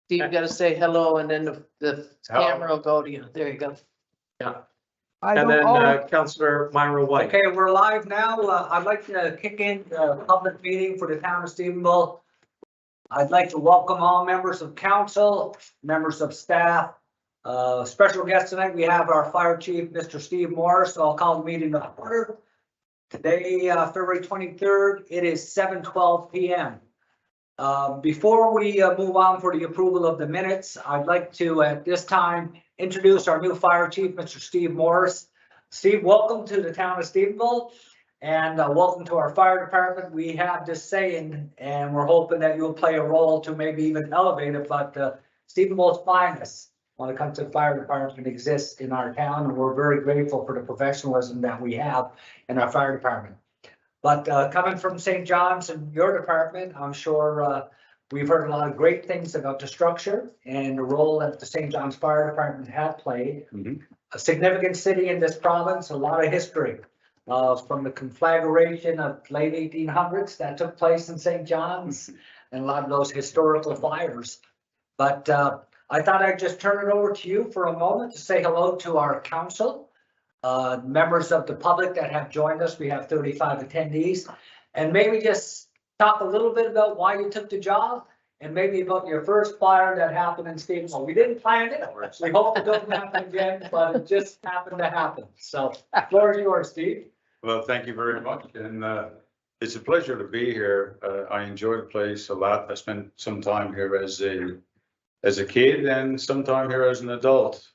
Steve, you gotta say hello and then the Hello. camera will go to you. There you go. Yeah. I And don't, then Councillor Myra White. Okay, we're live now. I'd like to kick in the public meeting for the town of Stephenville. I'd like to welcome all members of council, members of staff. Special guest tonight, we have our fire chief, Mr. Steve Morris. So I'll call the meeting to order. Today, February 23rd, it is 7:12 p.m. Before we move on for the approval of the minutes, I'd like to, at this time, introduce our new fire chief, Mr. Steve Morris. Steve, welcome to the town of Stephenville and welcome to our fire department. We have this saying and we're hoping that you'll play a role to maybe even elevate it, but Stephenville's finest when it comes to the fire department exists in our town, and we're very grateful for the professionalism that we have in our fire department. But coming from St. John's and your department, I'm sure we've heard a lot of great things about the structure and the role that the St. John's Fire Department had played. A significant city in this province, a lot of history from the conflagration of late 1800s that took place in St. John's and a lot of those historical fires. But I thought I'd just turn it over to you for a moment to say hello to our council. Members of the public that have joined us. We have 35 attendees, and maybe just talk a little bit about why you took the job and maybe about your first fire that happened in Stephenville. We didn't plan it. We hope it doesn't happen again, but it just happened to happen. So floor is yours, Steve. Well, thank you very much. And it's a pleasure to be here. I enjoy the place a lot. I spent some time here as a kid and some time here as an adult.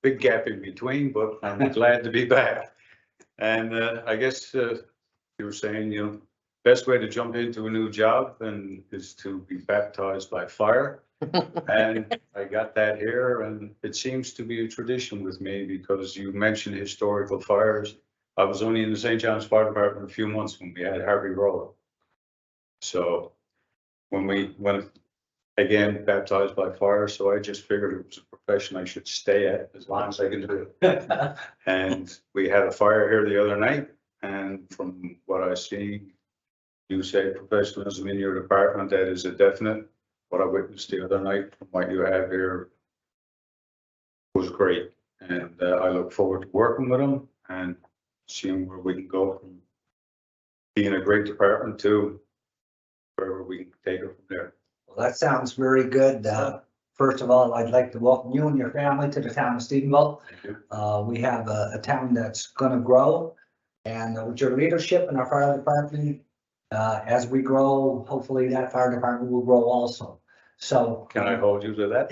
Big gap in between, but I'm glad to be back. And I guess you were saying, best way to jump into a new job then is to be baptized by fire. And I got that here, and it seems to be a tradition with me because you mentioned historical fires. I was only in the St. John's Fire Department a few months when we had Harvey Rolla. So when again, baptized by fire, so I just figured it was a profession I should stay at as long as I can do it. And we had a fire here the other night, and from what I see, you say professionalism in your department, that is a definite. What I witnessed the other night from what you have here was great. And I look forward to working with them and seeing where we can go from being a great department to wherever we can take it from there. Well, that sounds very good. First of all, I'd like to welcome you and your family to the town of Stephenville. Thank you. We have a town that's going to grow, and with your leadership in our fire department, as we grow, hopefully that fire department will grow also. So Can I hold you to that?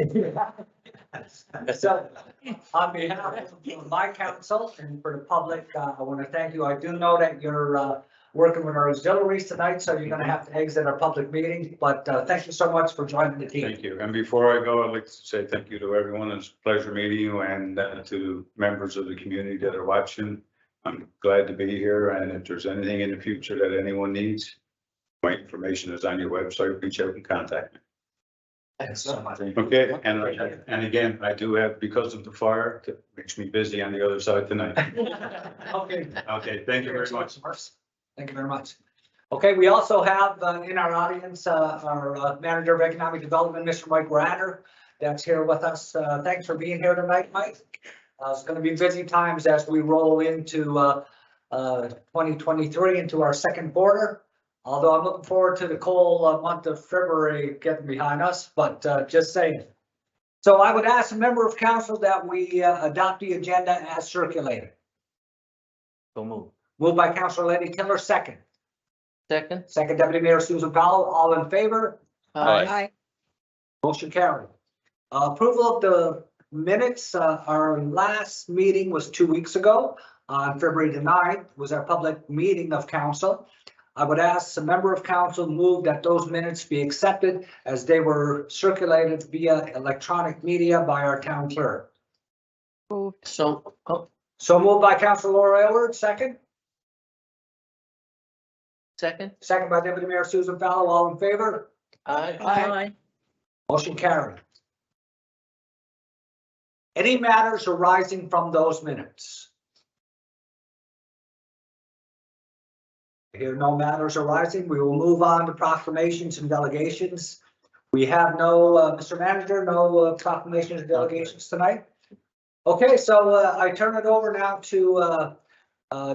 So on behalf of my council and for the public, I want to thank you. I do know that you're working with our auxiliaries tonight, so you're going to have to exit our public meeting, but thank you so much for joining the team. Thank you. And before I go, I'd like to say thank you to everyone. It's a pleasure meeting you, and to members of the community that are watching. I'm glad to be here, and if there's anything in the future that anyone needs, my information is on your website. Reach out and contact me. Thanks so much. Okay, and again, I do have, because of the fire, that makes me busy on the other side tonight. Okay. Okay, thank you very much. Thank you very much. Okay, we also have in our audience, our Manager of Economic Development, Mr. Mike Ratter, that's here with us. Thanks for being here tonight, Mike. It's going to be busy times as we roll into 2023, into our second quarter. Although I'm looking forward to the cold month of February getting behind us, but just saying. So I would ask a member of council that we adopt the agenda as circulated. Go move. Moved by Councilor Lady Tiller, second. Second. Second Deputy Mayor Susan Powell, all in favor? I, Motion carried. Approval of the minutes. Our last meeting was 2 weeks ago. On February the 9th was our public meeting of council. I would ask a member of council move that those minutes be accepted as they were circulated via electronic media by our town clerk. moved. So, So moved by Councilor Laura Aylward, second. second. Second by Deputy Mayor Susan Powell, all in favor? Aye. I, Motion carried. Any matters arising from those minutes? I hear no matters arising. We will move on to proclamations and delegations. We have no, Mr. Manager, no proclamations or delegations tonight. Okay, so I turn it over now to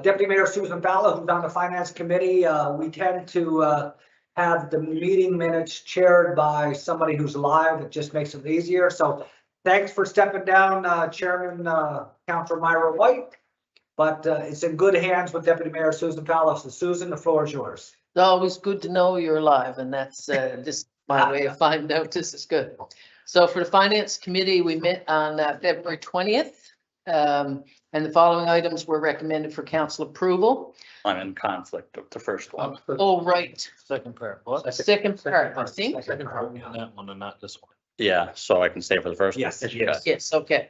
Deputy Mayor Susan Fowler, who's on the Finance Committee. We tend to have the meeting minutes chaired by somebody who's live. It just makes it easier. So thanks for stepping down, Chairman Councilor Myra White. But it's in good hands with Deputy Mayor Susan Fowler. So Susan, the floor is yours. It's always good to know you're alive, and that's just my way of finding out this is good. So for the Finance Committee, we met on February 20th. And the following items were recommended for council approval. I'm in conflict with the first one. Oh, right. Second part, what? Second part, I think. Second part on that one and not this one. Yeah, so I can stay for the first one? Yes, Okay. yes. Yes, okay.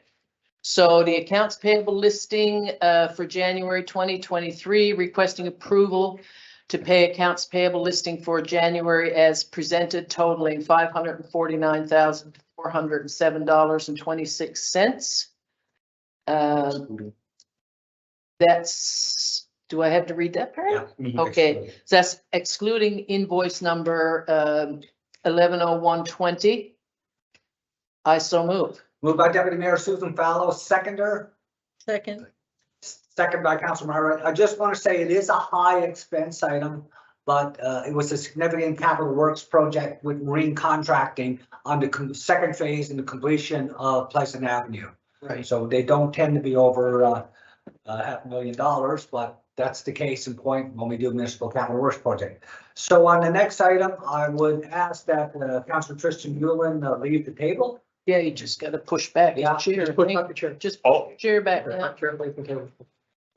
So the accounts payable listing for January 2023, requesting approval to pay accounts payable listing for January as presented, totaling $549,407.26. That's, do I have to read that part? Yeah. Okay, so that's excluding invoice number 110120. I so move. Moved by Deputy Mayor Susan Fowler, seconder. Second. Second by Councilor Myra. I just want to say it is a high expense item, but it was a significant capital works project with marine contracting on the second phase in the completion of Pleasant Avenue. Right. So they don't tend to be over $500,000, but that's the case in point when we do municipal capital works project. So on the next item, I would ask that Councilor Tristan Newland leave the table. Yeah, you just gotta push back. Yeah, Chair, Just put up the chair. just Oh. chair back, yeah. Not chair, please, okay.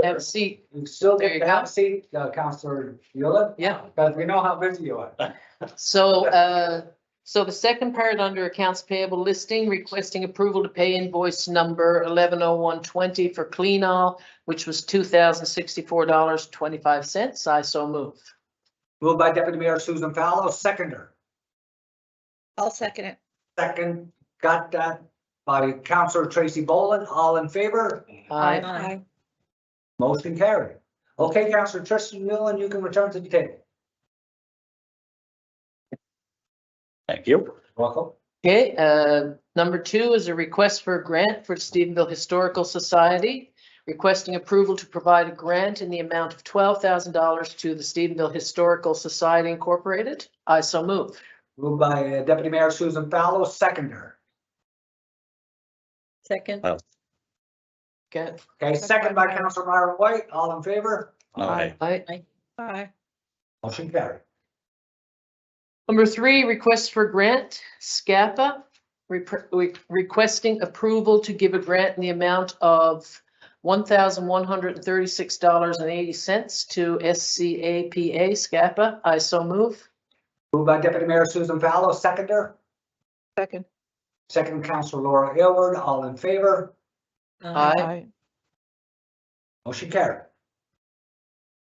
Have a seat. You still There get you to have go. a seat, Councilor Newland, Yeah. because we know how busy you are. So, so the second part under accounts payable listing, requesting approval to pay invoice number 110120 for Clean All, which was $2,064.25. I so move. Moved by Deputy Mayor Susan Fowler, seconder. I'll second it. Second, got that by Councilor Tracy Boland. All in favor? Aye. Aye. Motion carried. Okay, Councilor Tristan Newland, you can return to the table. Thank you. Welcome. Okay, number 2 is a request for a grant for Stephenville Historical Society, requesting approval to provide a grant in the amount of $12,000 to the Stephenville Historical Society Incorporated. I so move. Moved by Deputy Mayor Susan Fowler, seconder. Second. Okay. Okay, second by Councilor Myra White. All in favor? Aye. Aye. Aye. Motion carried. Number 3, request for grant, SCAPA, requesting approval to give a grant in the amount of $1,136.80 to SCAPA, SCAPA. I so move. Moved by Deputy Mayor Susan Fowler, seconder. Second. Second, Councilor Laura Aylward. All in favor? Aye. Motion carried.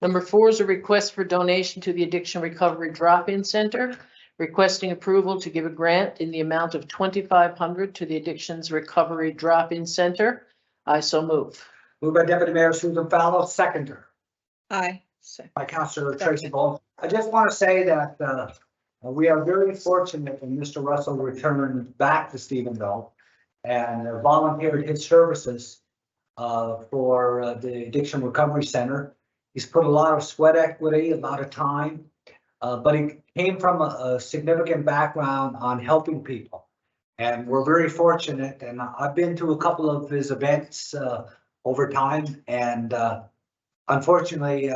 Number 4 is a request for donation to the Addiction Recovery Drop-In Center, requesting approval to give a grant in the amount of $2,500 to the Addictions Recovery Drop-In Center. I so move. Moved by Deputy Mayor Susan Fowler, seconder. Aye. By Councilor Tracy Boland. I just want to say that we are very fortunate when Mr. Russell returned back to Stephenville and volunteered his services for the Addiction Recovery Center. He's put a lot of sweat equity, a lot of time, but he came from a significant background on helping people. And we're very fortunate, and I've been to a couple of his events over time, and unfortunately,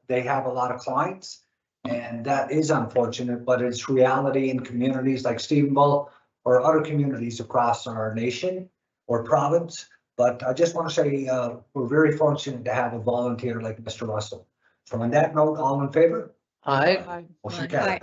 they have a lot of clients, and that is unfortunate, but it's reality in communities like Stephenville or other communities across our nation or province. But I just want to say we're very fortunate to have a volunteer like Mr. Russell. So on that note, all in favor? Aye. Motion carried.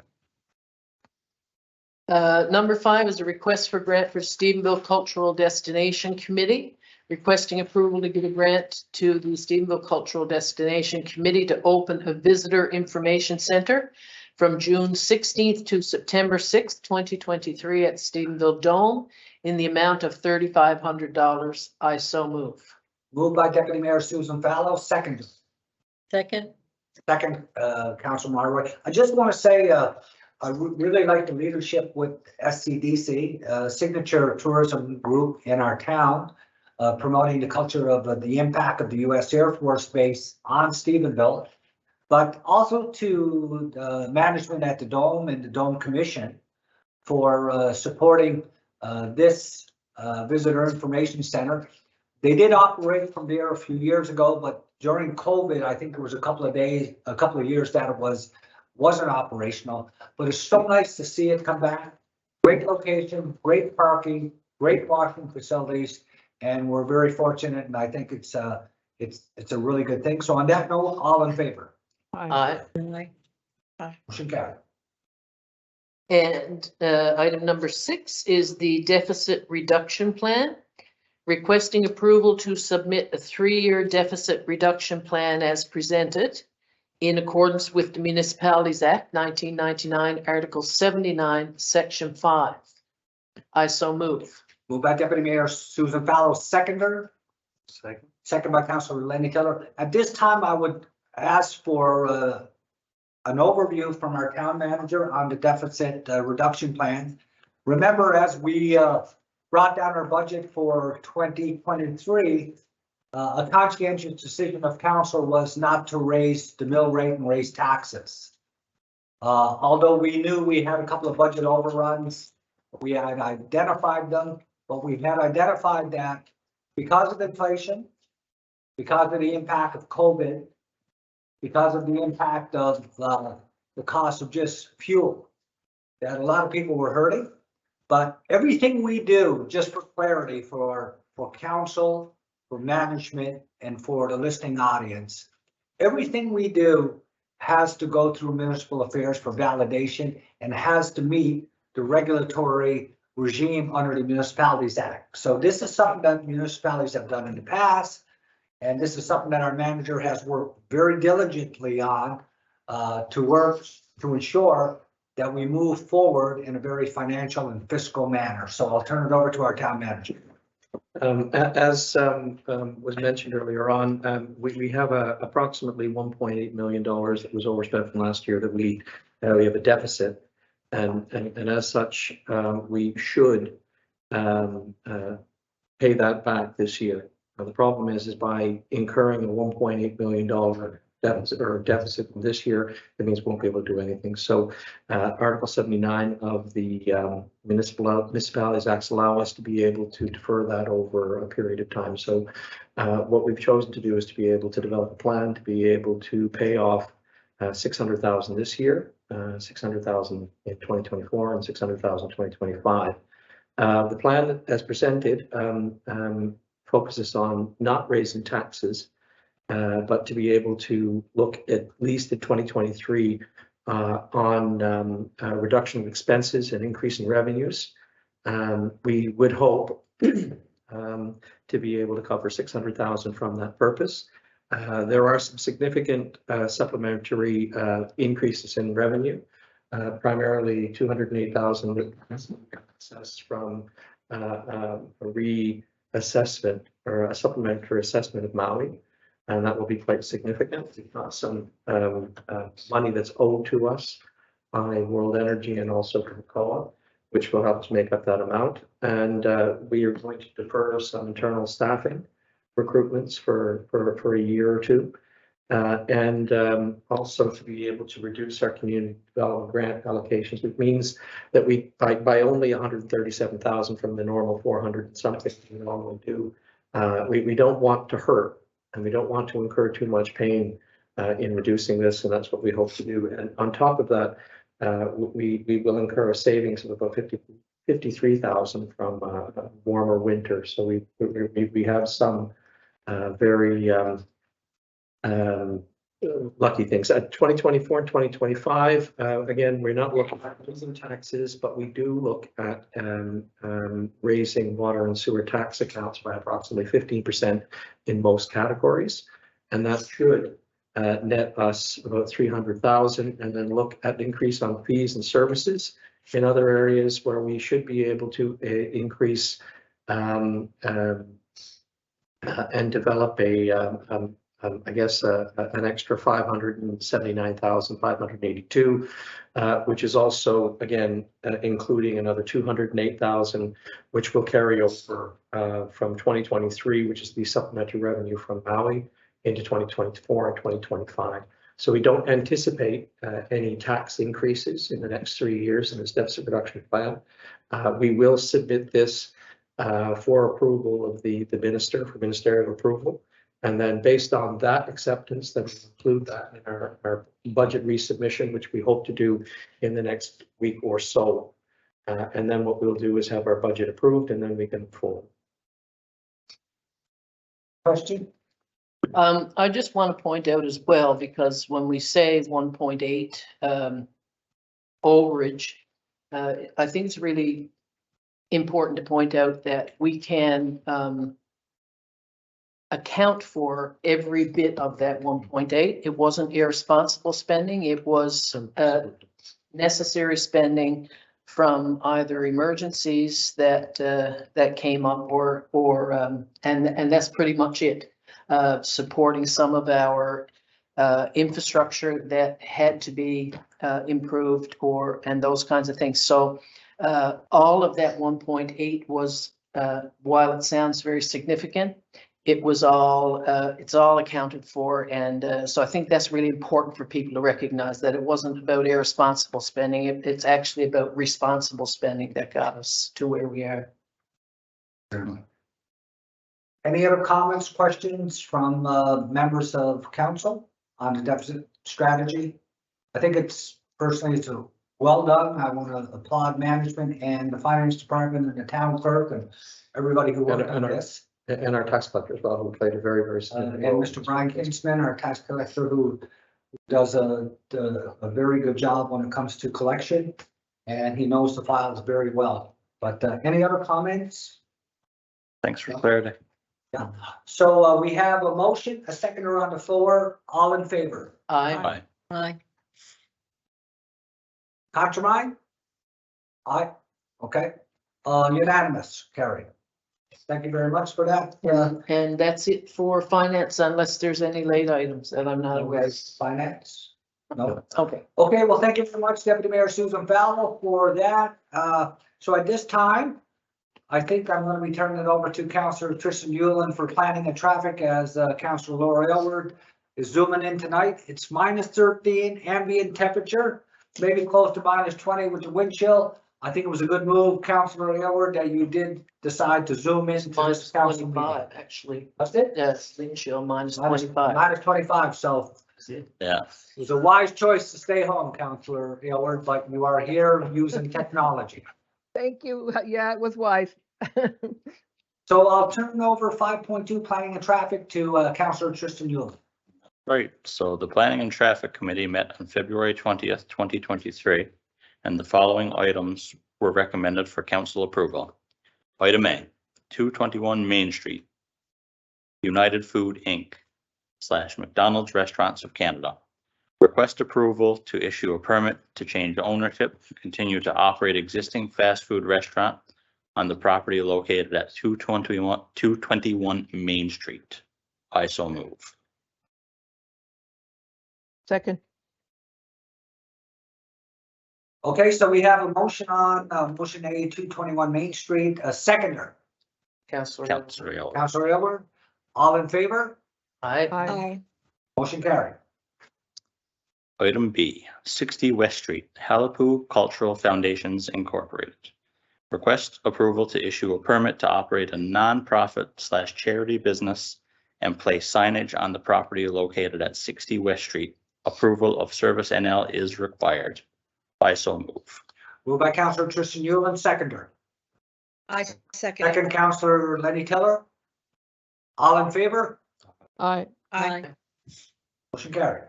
Number 5 is a request for grant for Stephenville Cultural Destination Committee, requesting approval to give a grant to the Stephenville Cultural Destination Committee to open a visitor information center from June 16th to September 6th, 2023 at Stephenville Dome in the amount of $3,500. I so move. Moved by Deputy Mayor Susan Fallow, second. Second. Second, Councilor Marwood. I just want to say, really like the leadership with SCDC, Signature Tourism Group in our town, promoting the culture of the impact of the U.S. Air Force Base on Stephenville, but also to management at the Dome and the Dome Commission for supporting this visitor information center. They did operate from there a few years ago, but during COVID, I think there was a couple of years that it wasn't operational. But it's so nice to see it come back. Great location, great parking, great washing facilities, and we're very fortunate. And I think it's a really good thing. So on that note, all in favor? Aye. Motion carried. And item number 6 is the deficit reduction plan. Requesting approval to submit a 3-year deficit reduction plan as presented in accordance with the Municipalities Act 1999, Article 79, Section 5. I so move. Moved by Deputy Mayor Susan Fallows, seconder. Second. Second by Councilor Lenny Taylor. At this time, I would ask for an overview from our town manager on the deficit reduction plan. Remember, as we brought down our budget for 2023, a conscientious decision of council was not to raise the mill rate and raise taxes. Although we knew we had a couple of budget overruns, we had identified them, but we had identified that because of inflation, because of the impact of COVID, because of the impact of the cost of just fuel, that a lot of people were hurting. But everything we do, just for clarity for council, for management, and for the listening audience, everything we do has to go through municipal affairs for validation and has to meet the regulatory regime under the Municipalities Act. So this is something that municipalities have done in the past. And this is something that our manager has worked very diligently on to ensure that we move forward in a very financial and fiscal manner. So I'll turn it over to our town manager. As was mentioned earlier on, we have approximately $1.8 million that was overspent from last year that we have a deficit, and as such, we should pay that back this year. Now, the problem is by incurring a $1.8 million deficit this year, it means we won't be able to do anything. So Article 79 of the Municipalities Acts allow us to be able to defer that over a period of time. So what we've chosen to do is to be able to develop a plan to be able to pay off $600,000 this year, $600,000 in 2024, and $600,000 in 2025. The plan as presented focuses on not raising taxes, but to be able to look at least in 2023 on reduction of expenses and increase in revenues. We would hope to be able to cover $600,000 from that purpose. There are some significant supplementary increases in revenue, primarily $208,000 access from a reassessment or a supplementary assessment of Maui. And that will be quite significant. It's not some money that's owed to us by World Energy and also Coca-Cola, which will help us make up that amount. And we are going to defer some internal staffing recruitments for a year or two. And also to be able to reduce our community development grant allocations, which means that we, by only $137,000 from the normal 400 and something we normally do, we don't want to hurt. And we don't want to incur too much pain in reducing this, and that's what we hope to do. And on top of that, we will incur a savings of about $53,000 from a warmer winter. So we have some very lucky things. At 2024 and 2025, again, we're not looking at raising taxes, but we do look at raising water and sewer tax accounts by approximately 15% in most categories. And that should net us about $300,000, and then look at the increase on fees and services in other areas where we should be able to increase and develop a I guess, an extra 579,582, which is also, again, including another 208,000, which will carry over from 2023, which is the supplementary revenue from Maui, into 2024 and 2025. So we don't anticipate any tax increases in the next 3 years in this deficit reduction plan. We will submit this for approval of the minister, for ministerial approval. And then based on that acceptance, then we include that in our budget resubmission, which we hope to do in the next week or so. And then what we'll do is have our budget approved, and then we can move forward. Question? I just want to point out as well, because when we say 1.8 overage, I think it's really important to point out that we can account for every bit of that 1.8. It wasn't irresponsible spending. It was necessary spending from either emergencies that came up and that's pretty much it. Supporting some of our infrastructure that had to be improved and those kinds of things. So all of that 1.8 was, while it sounds very significant, it was all, it's all accounted for. And so I think that's really important for people to recognize that it wasn't about irresponsible spending. It's actually about responsible spending that got us to where we are. Any other comments, questions from members of council on the deficit strategy? I think it's well done. I want to applaud management and the finance department and the town clerk and everybody who worked on this. And our tax collector as well, who played a very, very significant And role. Mr. Brian Kinsman, our tax collector, who does a very good job when it comes to collection, and he knows the files very well. But any other comments? Thanks for clarity. Yeah, so we have a motion, a seconder on the floor, all in favor? Aye. Aye. Contramine? Aye, okay, unanimous, carry. Thank you very much for that. And that's it for finance, unless there's any late items that I'm not aware of. Finance? No. Okay. Okay, well, thank you very much, Deputy Mayor Susan Fowler, for that. So at this time, I think I'm going to be turning it over to Councillor Tristan Yulin for planning and traffic, as Councillor Laura Aylward is zooming in tonight. It's -13 ambient temperature, maybe close to -20 with the wind chill. I think it was a good move, Councillor Aylward, that you did decide to zoom in to this council meeting. -25, actually. That's it? Yes, wind chill -25. -25, so Yeah. it was a wise choice to stay home, Councillor Aylward, but you are here using technology. Thank you. Yeah, it was wise. So I'll turn over 5.2 planning and traffic to Councillor Tristan Yulin. Right, so the Planning and Traffic Committee met on February 20th, 2023, and the following items were recommended for council approval. Item A, 221 Main Street, United Food Inc. / McDonald's Restaurants of Canada. Request approval to issue a permit to change ownership, continue to operate existing fast food restaurant on the property located at 221 Main Street. I so move. Second. Okay, so we have a motion on motion A 221 Main Street, a seconder. Councillor. Councillor Aylward. Councillor Aylward, all in favor? Aye. Aye. Motion carried. Item B, 60 West Street, Halapu Cultural Foundations Incorporated. Request approval to issue a permit to operate a nonprofit / charity business and place signage on the property located at 60 West Street. Approval of Service NL is required. I so move. Moved by Councillor Tristan Yulin, seconder. I second. Second, Councillor Lenny Tiller. All in favor? Aye. Aye. Motion carried.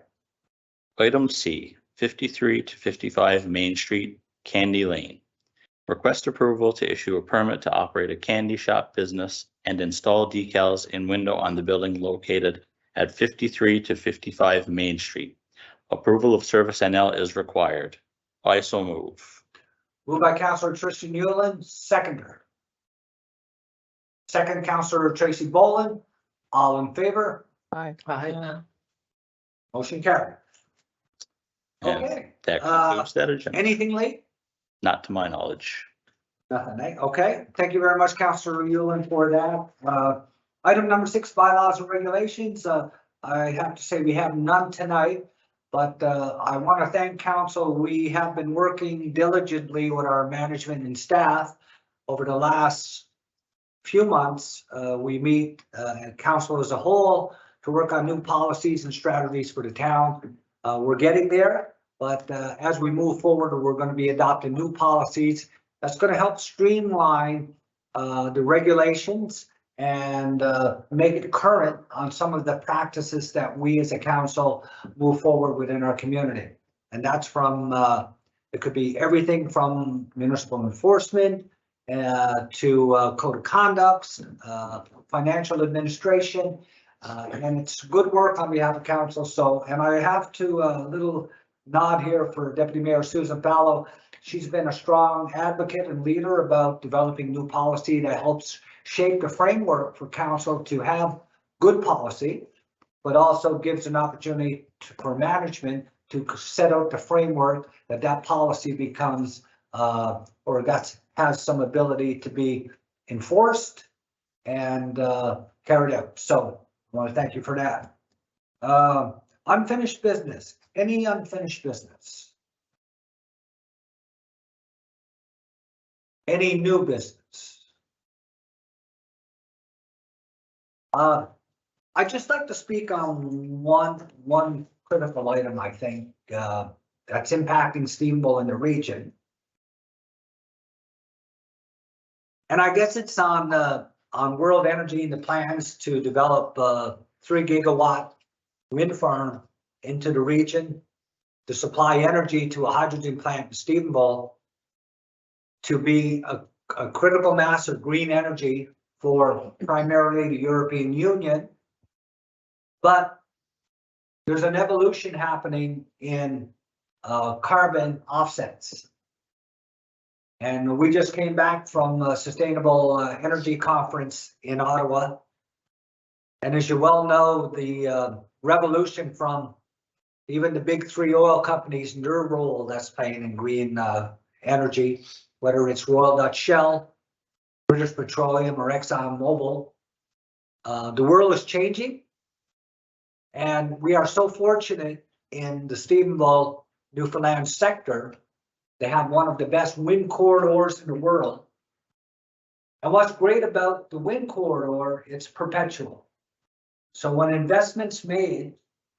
Item C, 53 to 55 Main Street, Candy Lane. Request approval to issue a permit to operate a candy shop business and install decals in window on the building located at 53 to 55 Main Street. Approval of Service NL is required. I so move. Moved by Councillor Tristan Yulin, seconder. Second, Councillor Tracy Boland. All in favor? Aye. Aye. Motion carried. And Okay, that concludes that agenda, anything late? not to my knowledge. Nothing, eh? Okay, thank you very much, Councillor Yulin, for that. Item number 6, bylaws and regulations. I have to say we have none tonight, but I want to thank council. We have been working diligently with our management and staff over the last few months. We meet council as a whole to work on new policies and strategies for the town. We're getting there, but as we move forward, we're going to be adopting new policies that's going to help streamline the regulations and make it current on some of the practices that we as a council move forward within our community. And that's from, it could be everything from municipal enforcement to code of conducts, financial administration, and it's good work on behalf of council. So, and I have to little nod here for Deputy Mayor Susan Fallow. She's been a strong advocate and leader about developing new policy that helps shape the framework for council to have good policy, but also gives an opportunity for management to set out the framework that that policy becomes, or that has some ability to be enforced and carried out. So I want to thank you for that. Unfinished business. Any unfinished business? Any new business? I'd just like to speak on one critical item, I think, that's impacting Stephenville in the region. And I guess it's on World Energy and the plans to develop a 3 gigawatt wind farm into the region to supply energy to a hydrogen plant in Stephenville to be a critical mass of green energy for primarily the European Union. But there's an evolution happening in carbon offsets. And we just came back from a sustainable energy conference in Ottawa. And as you well know, the revolution from even the big 3 oil companies and their role that's playing in green energy, whether it's Royal Dutch Shell, British Petroleum, or Exxon Mobil, the world is changing. And we are so fortunate in the Stephenville, Newfoundland sector. They have one of the best wind corridors in the world. And what's great about the wind corridor, it's perpetual. So when investments made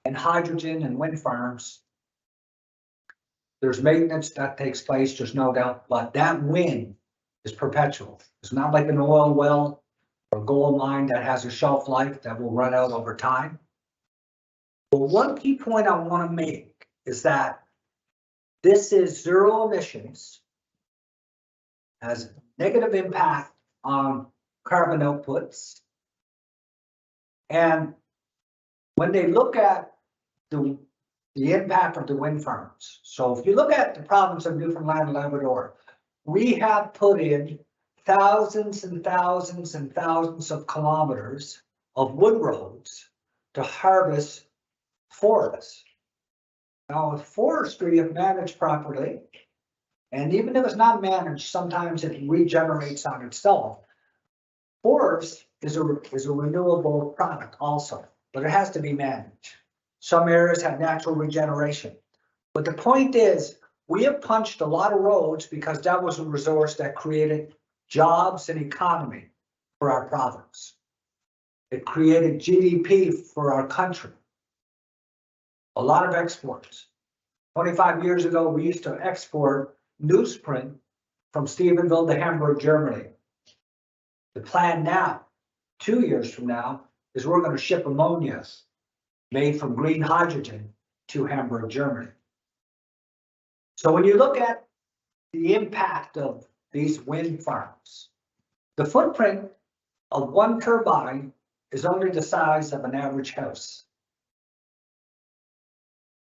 in hydrogen and wind farms, there's maintenance that takes place, there's no doubt, but that wind is perpetual. It's not like an oil well or gold mine that has a shelf life that will run out over time. But one key point I want to make is that this is zero emissions, has negative impact on carbon outputs. And when they look at the impact of the wind farms, so if you look at the province of Newfoundland and Labrador, we have put in thousands and thousands and thousands of kilometers of wood roads to harvest forests. Now, if forestry, if managed properly, and even if it's not managed, sometimes it regenerates on itself. Forest is a renewable product also, but it has to be managed. Some areas have natural regeneration. But the point is, we have punched a lot of roads because that was a resource that created jobs and economy for our province. It created GDP for our country. A lot of exports. 25 years ago, we used to export newsprint from Stephenville to Hamburg, Germany. The plan now, 2 years from now, is we're going to ship ammonia made from green hydrogen to Hamburg, Germany. So when you look at the impact of these wind farms, the footprint of one turbine is only the size of an average house.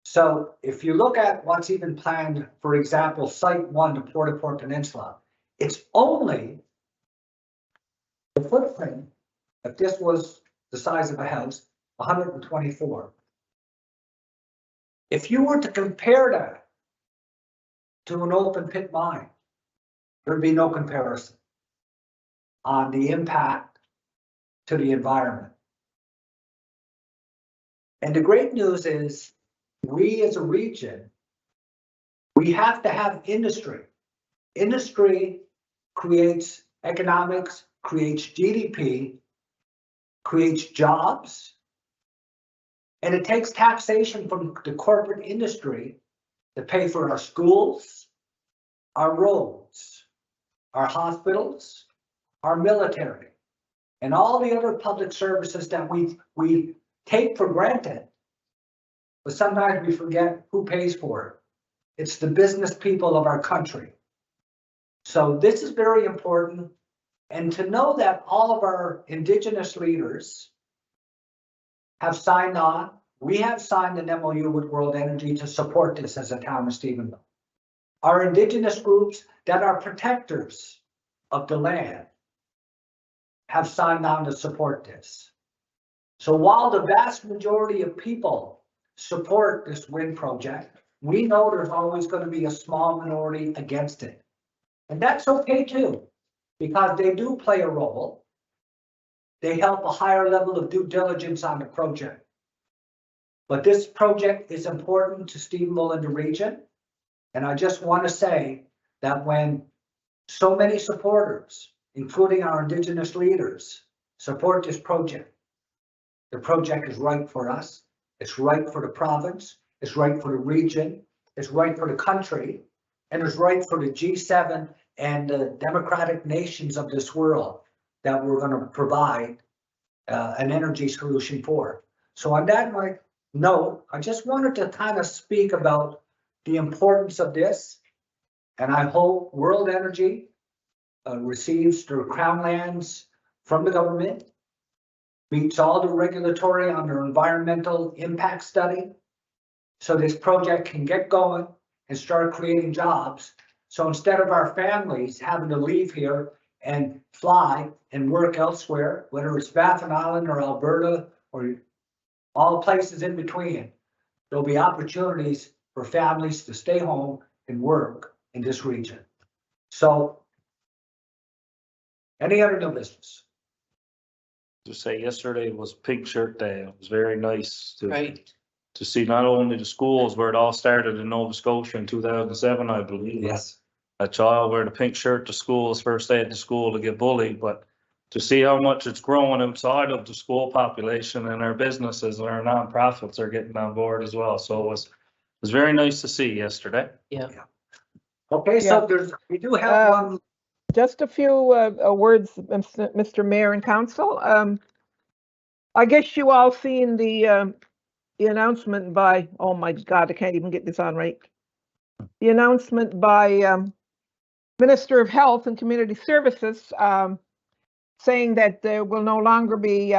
So if you look at what's even planned, for example, Site 1 to Port Peninsula, it's only the footprint, if this was the size of a house, 124. If you were to compare that to an open pit mine, there'd be no comparison on the impact to the environment. And the great news is, we as a region, we have to have industry. Industry creates economics, creates GDP, creates jobs, and it takes taxation from the corporate industry to pay for our schools, our roads, our hospitals, our military, and all the other public services that we take for granted. But sometimes we forget who pays for it. It's the business people of our country. So this is very important. And to know that all of our Indigenous leaders have signed on, we have signed an MOU with World Energy to support this as a town of Stephenville. Our Indigenous groups that are protectors of the land have signed on to support this. So while the vast majority of people support this wind project, we know there's always going to be a small minority against it. And that's okay too, because they do play a role. They help a higher level of due diligence on the project. But this project is important to Stephenville and the region. And I just want to say that when so many supporters, including our Indigenous leaders, support this project, the project is right for us. It's right for the province. It's right for the region. It's right for the country. And it's right for the G7 and the democratic nations of this world that we're going to provide an energy solution for. So on that note, I just wanted to kind of speak about the importance of this. And I hope World Energy receives their crown lands from the government, meets all the regulatory on their environmental impact study, so this project can get going and start creating jobs. So instead of our families having to leave here and fly and work elsewhere, whether it's Baffin Island or Alberta or all places in between, there'll be opportunities for families to stay home and work in this region. So any other new business? To say yesterday was Pink Shirt Day. It was very nice Right. to see not only the schools where it all started in Nova Scotia in 2007, I believe. Yes. A child wear the pink shirt to school, his first day at the school to get bullied, but to see how much it's growing outside of the school population, and our businesses and our nonprofits are getting on board as well. So it was very nice to see yesterday. Okay, so we do have one. Just a few words, Mr. Mayor and Council. I guess you all seen the announcement by, oh my God, I can't even get this on right. The announcement by Minister of Health and Community Services saying that there will no longer be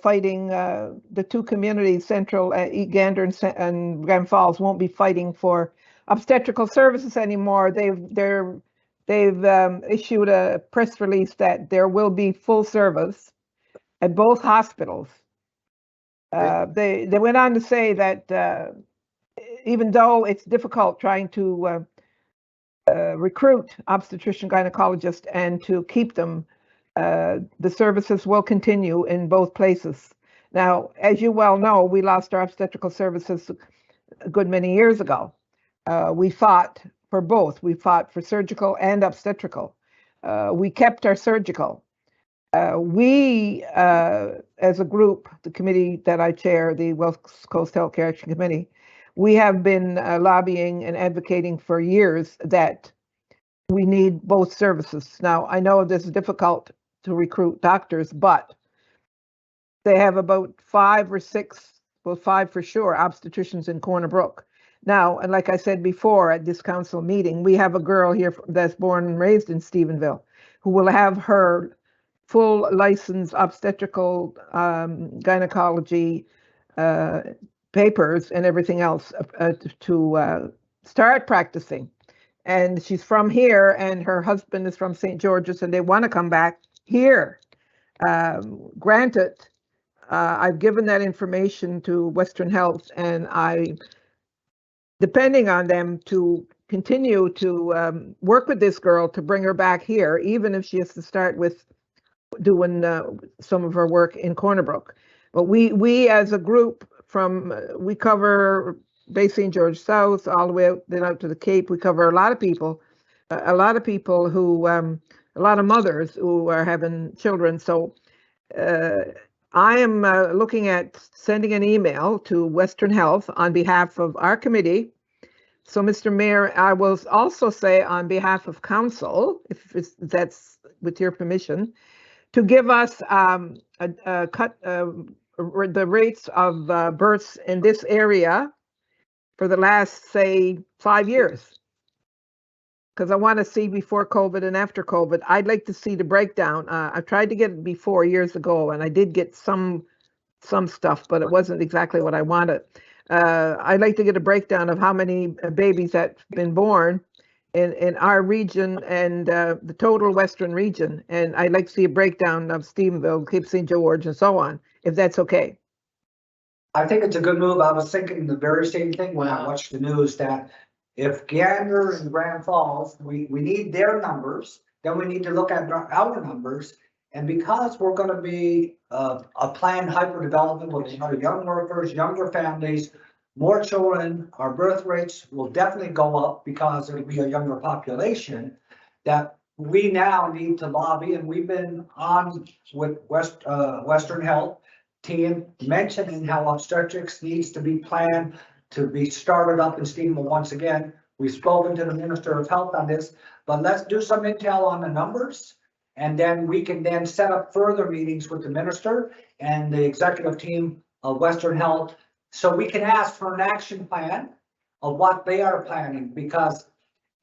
fighting, the two communities, Central, Gander and Grand Falls, won't be fighting for obstetrical services anymore. They've issued a press release that there will be full service at both hospitals. They went on to say that even though it's difficult trying to recruit obstetrician gynecologists and to keep them, the services will continue in both places. Now, as you well know, we lost our obstetrical services a good many years ago. We fought for both. We fought for surgical and obstetrical. We kept our surgical. We, as a group, the committee that I chair, the West Coast Healthcare Action Committee, we have been lobbying and advocating for years that we need both services. Now, I know this is difficult to recruit doctors, but they have about 5 or 6, well, 5 for sure, obstetricians in Corner Brook. Now, and like I said before at this council meeting, we have a girl here that's born and raised in Stephenville who will have her full licensed obstetrical gynecology papers and everything else to start practicing. And she's from here, and her husband is from St. George's, and they want to come back here. Granted, I've given that information to Western Health, and depending on them to continue to work with this girl to bring her back here, even if she has to start with doing some of her work in Corner Brook. But we as a group we cover Bay St. George South all the way out, then out to the Cape. We cover a lot of people who, a lot of mothers who are having children. So I am looking at sending an email to Western Health on behalf of our committee. So, Mr. Mayor, I will also say on behalf of council, if that's with your permission, to give us the rates of births in this area for the last, say, 5 years. Because I want to see before COVID and after COVID. I'd like to see the breakdown. I tried to get it before years ago, and I did get some stuff, but it wasn't exactly what I wanted. I'd like to get a breakdown of how many babies that have been born in our region and the total Western region. And I'd like to see a breakdown of Stephenville, Cape St. George, and so on, if that's okay. I think it's a good move. I was thinking the very same thing when I watched the news, that if Gander and Grand Falls, we need their numbers, then we need to look at our numbers. And because we're gonna be a planned hyper development with a lot of young workers, younger families, more children, our birth rates will definitely go up because it'll be a younger population, that we now need to lobby, and we've been on with Western Health team mentioning how obstetrics needs to be planned to be started up in Stephenville once again. We've spoken to the Minister of Health on this, but let's do some intel on the numbers. And then we can then set up further meetings with the minister and the executive team of Western Health, so we can ask for an action plan of what they are planning. Because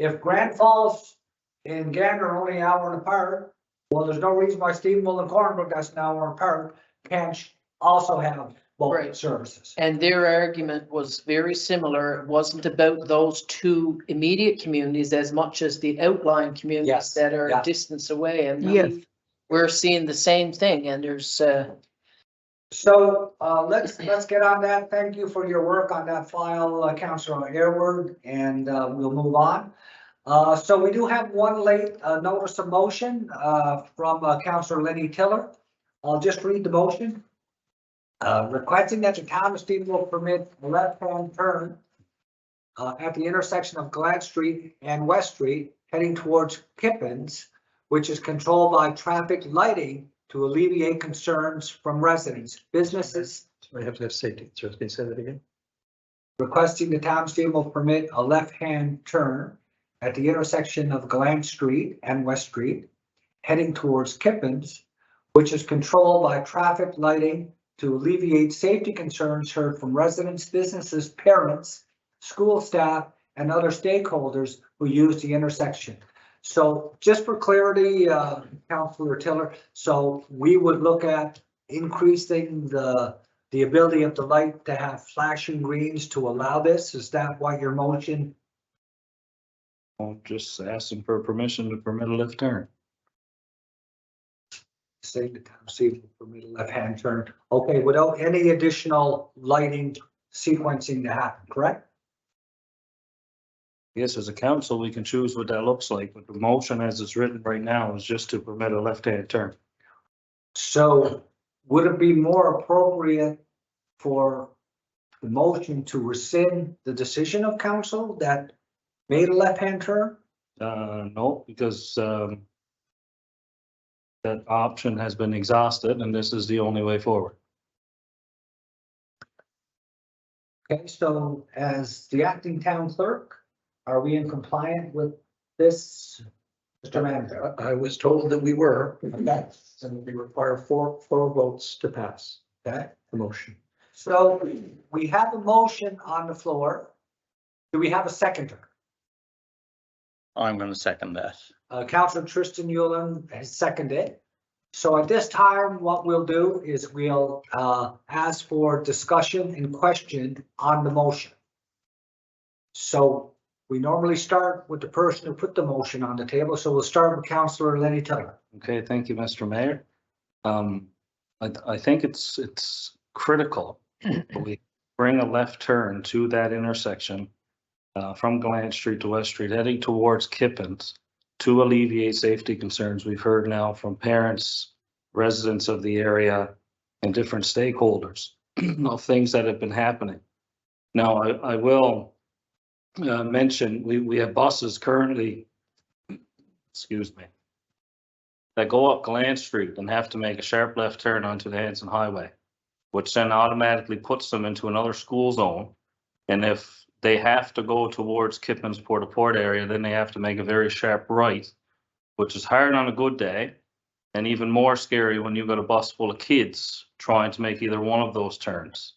if Grand Falls and Gander are only an hour apart, well, there's no reason why Stephenville and Corner Brook, that's an hour apart, can't also have both Right. services. And their argument was very similar. It wasn't about those two immediate communities as much as the outlying communities Yes, that are yeah. a distance away. And Yes. we're seeing the same thing, and there's So let's get on that. Thank you for your work on that file, Councilor Airward, and we'll move on. So we do have one late notice of motion from Councilor Lenny Tiller. I'll just read the motion. Requesting that the town of Stephenville permit a left-hand turn at the intersection of Glad Street and West Street heading towards Kippens, which is controlled by traffic lighting to alleviate concerns from residents, businesses. So I have to have safety concerns. Can you say that again? Requesting the town of Stephenville permit a left-hand turn at the intersection of Glad Street and West Street heading towards Kippens, which is controlled by traffic lighting to alleviate safety concerns heard from residents, businesses, parents, school staff, and other stakeholders who use the intersection. So just for clarity, Councilor Tiller, so we would look at increasing the ability of the light to have flashing greens to allow this. Is that what your motion? I'm just asking for permission to permit a left turn. Say the town Stephenville permit a left-hand turn. Okay, without any additional lighting sequencing to happen, correct? Yes, as a council, we can choose what that looks like, but the motion as it's written right now is just to permit a left-hand turn. So would it be more appropriate for the motion to rescind the decision of council that made a left-hand turn? No, because that option has been exhausted and this is the only way forward. Okay, so as the acting town clerk, are we in compliant with this, Mr. Manager? I was told that we were, Okay, and we require four votes to pass okay. the motion. So we have a motion on the floor. Do we have a seconder? I'm going to second that. Councilor Tristan Yulin has seconded. So at this time, what we'll do is we'll ask for discussion and question on the motion. So we normally start with the person who put the motion on the table. So we'll start with Councilor Lenny Tiller. Okay, thank you, Mr. Mayor. I think it's critical that we bring a left turn to that intersection from Glant Street to West Street, heading towards Kippens to alleviate safety concerns we've heard now from parents, residents of the area, and different stakeholders of things that have been happening. Now, I will mention, we have buses currently, excuse me, that go up Glant Street and have to make a sharp left turn onto the Hanson Highway, which then automatically puts them into another school zone. And if they have to go towards Kippens Port area, then they have to make a very sharp right, which is hard on a good day, and even more scary when you've got a bus full of kids trying to make either one of those turns.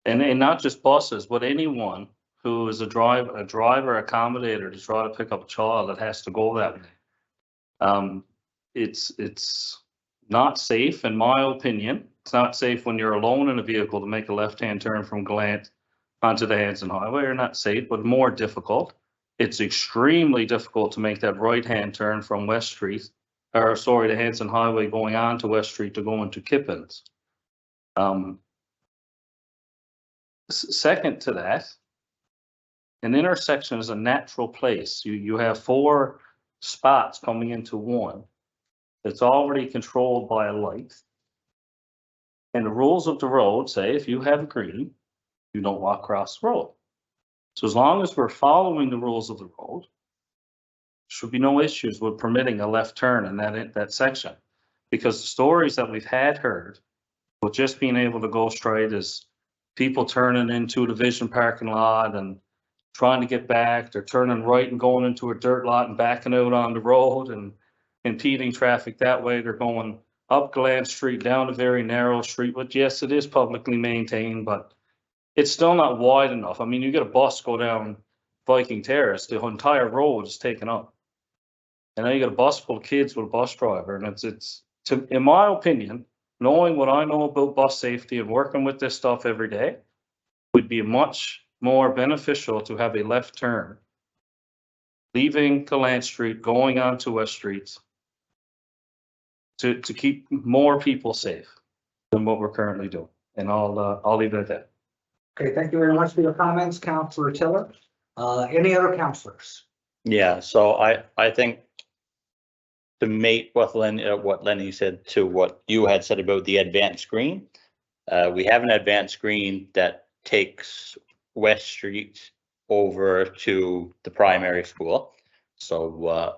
And not just buses, but anyone who is a driver accommodator to try to pick up a child that has to go that way. It's not safe, in my opinion. It's not safe when you're alone in a vehicle to make a left-hand turn from Glant onto the Hanson Highway, or not safe, but more difficult. It's extremely difficult to make that right-hand turn from West Street, or sorry, the Hanson Highway going on to West Street to go into Kippens. Second to that, an intersection is a natural place. You have 4 spots coming into one. It's already controlled by a light. And the rules of the road say if you have green, you don't walk across the road. So as long as we're following the rules of the road, should be no issues with permitting a left turn in that section. Because the stories that we've heard with just being able to go straight is people turning into the Vision parking lot and trying to get back. They're turning right and going into a dirt lot and backing out on the road and impeding traffic that way. They're going up Glant Street, down a very narrow street, but yes, it is publicly maintained, but it's still not wide enough. I mean, you get a bus go down Viking Terrace, the entire road is taken up. And now you got a bus full of kids with a bus driver, and it's in my opinion, knowing what I know about bus safety and working with this stuff every day, would be much more beneficial to have a left turn, leaving Glant Street, going onto West Street, to keep more people safe than what we're currently doing. And I'll leave it at that. Okay, thank you very much for your comments, Councillor Tiller. Any other councillors? Yeah, so I think to mate what Lenny said to what you had said about the advanced screen, we have an advanced screen that takes West Street over to the primary school. So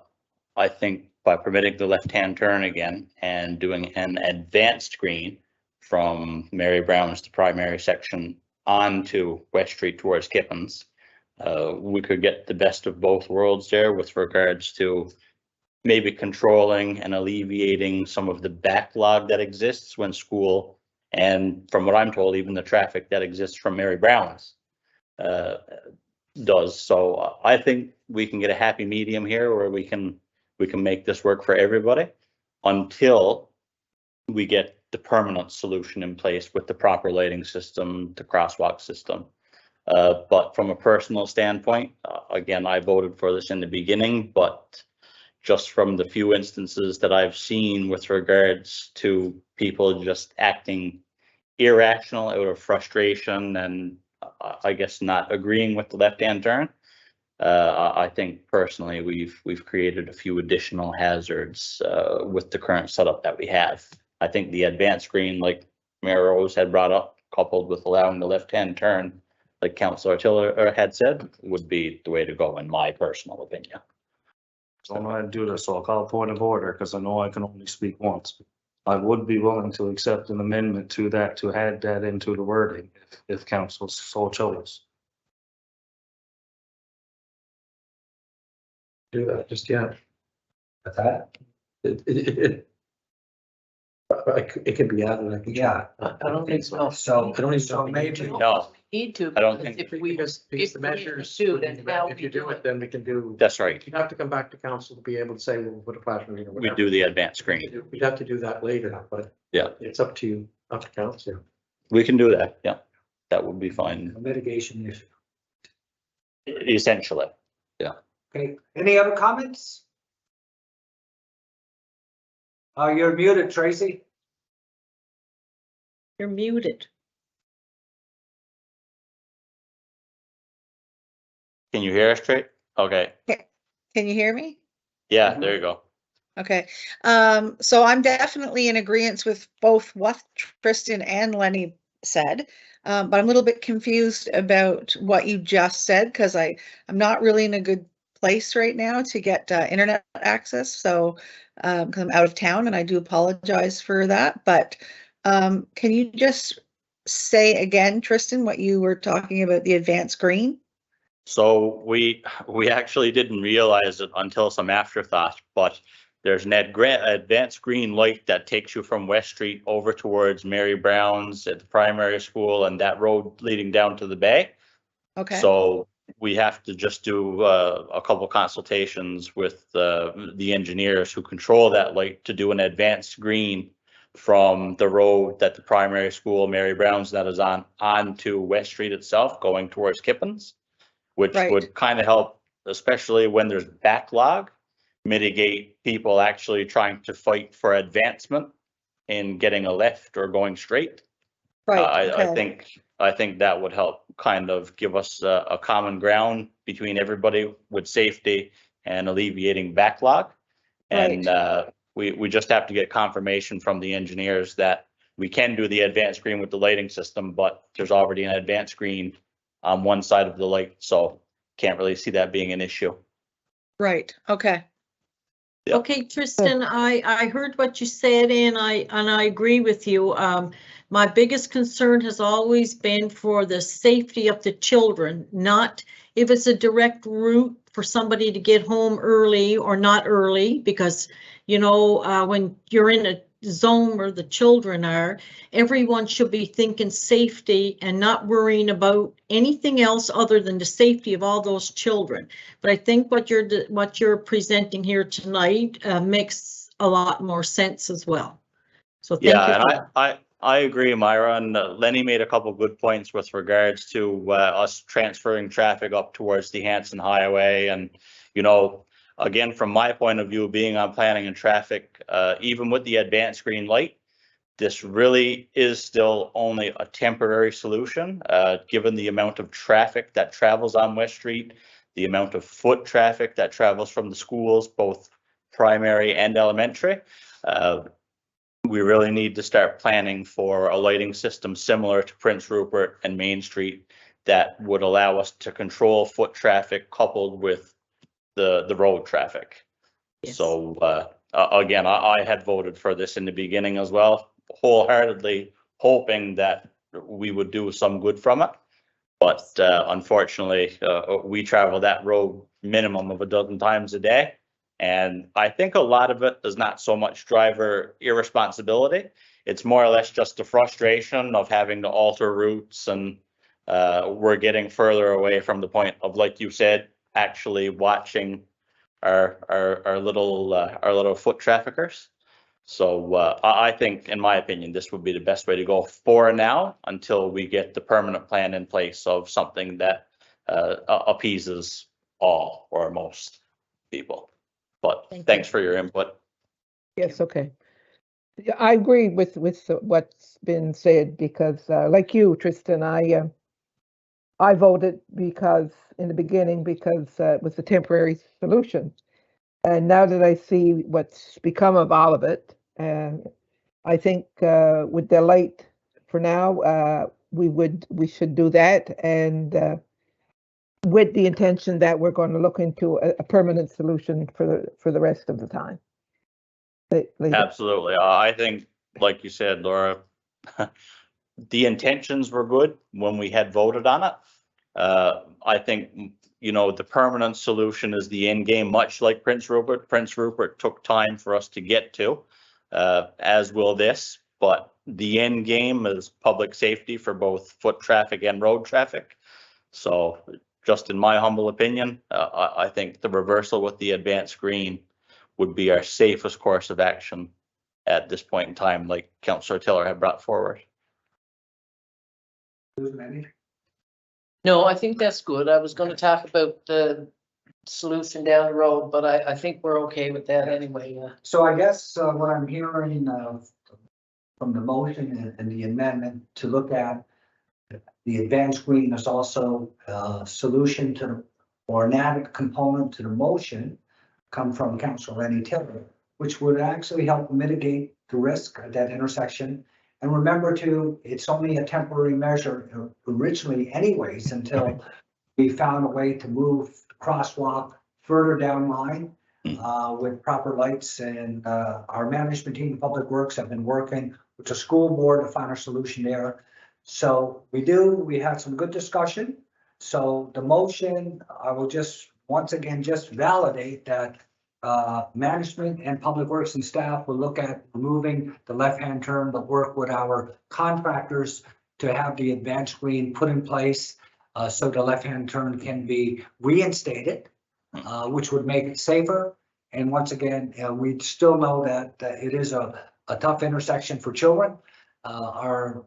I think by permitting the left-hand turn again and doing an advanced screen from Mary Brown's to primary section onto West Street towards Kippens, we could get the best of both worlds there with regards to maybe controlling and alleviating some of the backlog that exists when school, and from what I'm told, even the traffic that exists from Mary Brown's does. So I think we can get a happy medium here where we can make this work for everybody until we get the permanent solution in place with the proper lighting system, the crosswalk system. But from a personal standpoint, again, I voted for this in the beginning, but just from the few instances that I've seen with regards to people just acting irrational out of frustration and I guess not agreeing with the left-hand turn, I think personally we've created a few additional hazards with the current setup that we have. I think the advanced screen, like Mayor Rose had brought up, coupled with allowing the left-hand turn, like Councillor Tiller had said, would be the way to go in my personal opinion. I don't know how to do this, so I'll call a point of order because I know I can only speak once. I would be willing to accept an amendment to that, to add that into the wording if council so chose. Do that just yet. What's that? It can be added, I can. Yeah. I don't think so. So, I don't even so know. maybe, No, Need to. I don't because think- If we, Because if the we measures, do, then how if we you do it, then we can do. that's right. You have to come back to council to be able to say, we'll put a flashing green or We whatever. do the advanced screen. We'd have to do that later, but. Yeah. It's up to you, up to council. We can do that. Yeah, that would be fine. a mitigation issue. Essentially. Okay, any other comments? You're muted, Tracy. You're muted. Can you hear us straight? Okay, Can you hear me? yeah, there you go. Okay, so I'm definitely in agreement with both what Tristan and Lenny said. But I'm a little bit confused about what you just said, because I'm not really in a good place right now to get internet access. So, 'cause I'm out of town, and I do apologize for that. But can you just say again, Tristan, what you were talking about, the advanced green? So we actually didn't realize it until some afterthought, but there's an advanced green light that takes you from West Street over towards Mary Brown's at the primary school and that road leading down to the bay. Okay, So we have to just do a couple consultations with the engineers who control that light to do an advanced green from the road that the primary school, Mary Brown's, that is onto West Street itself, going towards Kippens, which Right. would kind of help, especially when there's backlog, mitigate people actually trying to fight for advancement in getting a left or going straight. right, I okay, think that would help kind of give us a common ground between everybody with safety and alleviating backlog. And we just have to get confirmation from the engineers that we can do the advanced screen with the lighting system, but there's already an advanced screen on one side of the light, so can't really see that being an issue. right, okay. Yep. Okay, Tristan, I heard what you said and I agree with you. My biggest concern has always been for the safety of the children, not if it's a direct route for somebody to get home early or not early, because, you know, when you're in a zone where the children are, everyone should be thinking safety and not worrying about anything else other than the safety of all those children. But I think what you're presenting here tonight makes a lot more sense as well. So thank you. Yeah, for and I agree, Myra, and Lenny made a couple good points with regards to us transferring traffic up towards the Hanson Highway. And, you know, again, from my point of view, being on planning and traffic, even with the advanced green light, this really is still only a temporary solution, given the amount of traffic that travels on West Street, the amount of foot traffic that travels from the schools, both primary and elementary. We really need to start planning for a lighting system similar to Prince Rupert and Main Street that would allow us to control foot traffic coupled with the road traffic. Yes. So again, I had voted for this in the beginning as well, wholeheartedly hoping that we would do some good from it. But unfortunately, we travel that road minimum of a dozen times a day. And I think a lot of it is not so much driver irresponsibility. It's more or less just the frustration of having to alter routes, and we're getting further away from the point of, like you said, actually watching our little foot traffickers. So I think, in my opinion, this would be the best way to go for now until we get the permanent plan in place of something that appeases all or most people. But Thank you. thanks for your input. Yes, okay. Yeah, I agree with what's been said because, like you, Tristan, I voted because in the beginning because it was a temporary solution, and now that I see what's become of all of it, and I think with the light for now, we should do that, and with the intention that we're going to look into a permanent solution for the rest of the time. Absolutely. I think, like you said, Laura, the intentions were good when we had voted on it. I think, you know, the permanent solution is the end game, much like Prince Rupert. Prince Rupert took time for us to get to, as will this, but the end game is public safety for both foot traffic and road traffic. So just in my humble opinion, I think the reversal with the advanced screen would be our safest course of action at this point in time, like Councillor Tiller had brought forward. No, I think that's good. I was going to talk about the solution down the road, but I think we're okay with that anyway. So I guess what I'm hearing from the motion and the amendment to look at the advanced screen is also a solution to, or an added component to the motion come from Councilor Lenny Taylor, which would actually help mitigate the risk at that intersection. And remember too, it's only a temporary measure originally anyways, until we found a way to move the crosswalk further down line with proper lights, and our management team, Public Works, have been working with the school board to find a solution there. So we had some good discussion. So the motion, I will just, once again, just validate that management and Public Works and staff will look at removing the left-hand turn, but work with our contractors to have the advanced screen put in place so the left-hand turn can be reinstated, which would make it safer. And once again, we still know that it is a tough intersection for children. Our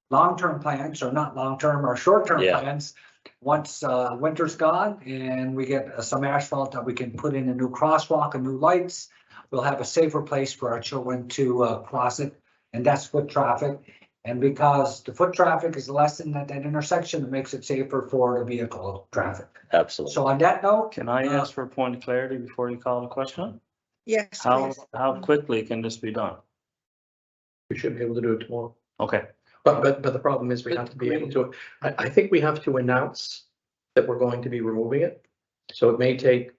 long-term plans, or not long-term, our short-term plans, once winter's gone and we get some asphalt that we can put in a new crosswalk and new lights, we'll have a safer place for our children to cross it, and that's foot traffic. And because the foot traffic is lessened at that intersection, it makes it safer for the vehicle traffic. Absolutely. So on that note. Can I ask for a point of clarity before you call the question? Yes, How, please. how quickly can this be done? We should be able to do it tomorrow. Okay, But the problem is we have to be able to, I think we have to announce that we're going to be removing it. So it may take,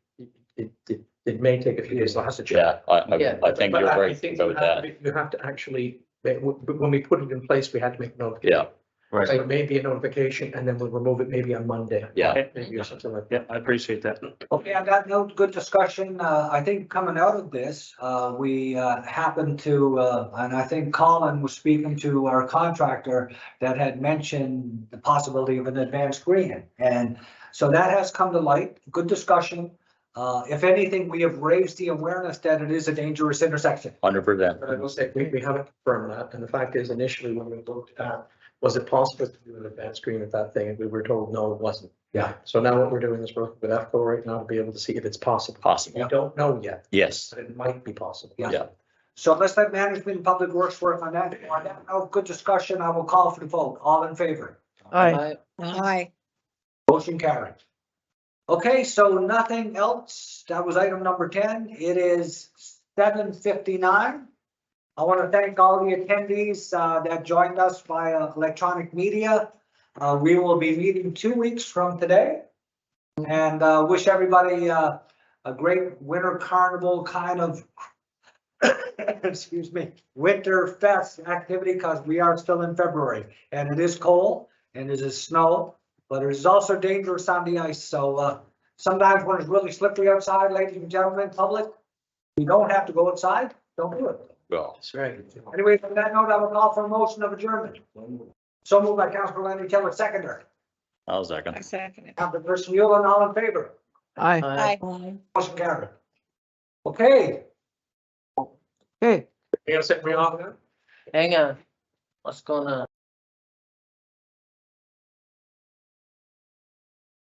it may take a few days. I'll have to check. Yeah, I think But you're I right think about that. You have to actually, when we put it in place, we had to make a notification. Yeah, right. So it may be a notification and then we'll remove it maybe on Monday. yeah. Maybe or something like that. Yeah, I appreciate that. Okay, on that note, good discussion. I think coming out of this, we happened to, and I think Colin was speaking to our contractor that had mentioned the possibility of an advanced screening. And so that has come to light. Good discussion. If anything, we have raised the awareness that it is a dangerous intersection. 100%. But I will say, we haven't confirmed that. And the fact is, initially, when we looked at, was it possible to do an advanced screen at that thing? And we were told, no, it wasn't. Yeah. So now what we're doing is working with EFCO right now to be able to see if it's possible. Possible. We don't know yet, Yes. but it might be possible. Yeah. So let's let management and Public Works work on that. On that note, good discussion. I will call for the vote. All in favor? Aye. Aye. Motion carried. Okay, so nothing else. That was item number 10. It is 7:59. I want to thank all the attendees that joined us via electronic media. We will be meeting 2 weeks from today, and wish everybody a great winter carnival kind of excuse me, winter fest activity, because we are still in February and it is cold and it is snow. But it is also dangerous on the ice. So sometimes when it's really slippery outside, ladies and gentlemen, public, you don't have to go outside. Don't do it. Well, That's right. Anyway, from that note, I will call for a motion of adjournment. So moved by Councilor Lenny Taylor, seconder. I'll I second. second it. Councilperson Yulin, all in favor? Aye. Aye. Motion carried. Okay. Okay. You gonna set me off now? Hang on. What's going on?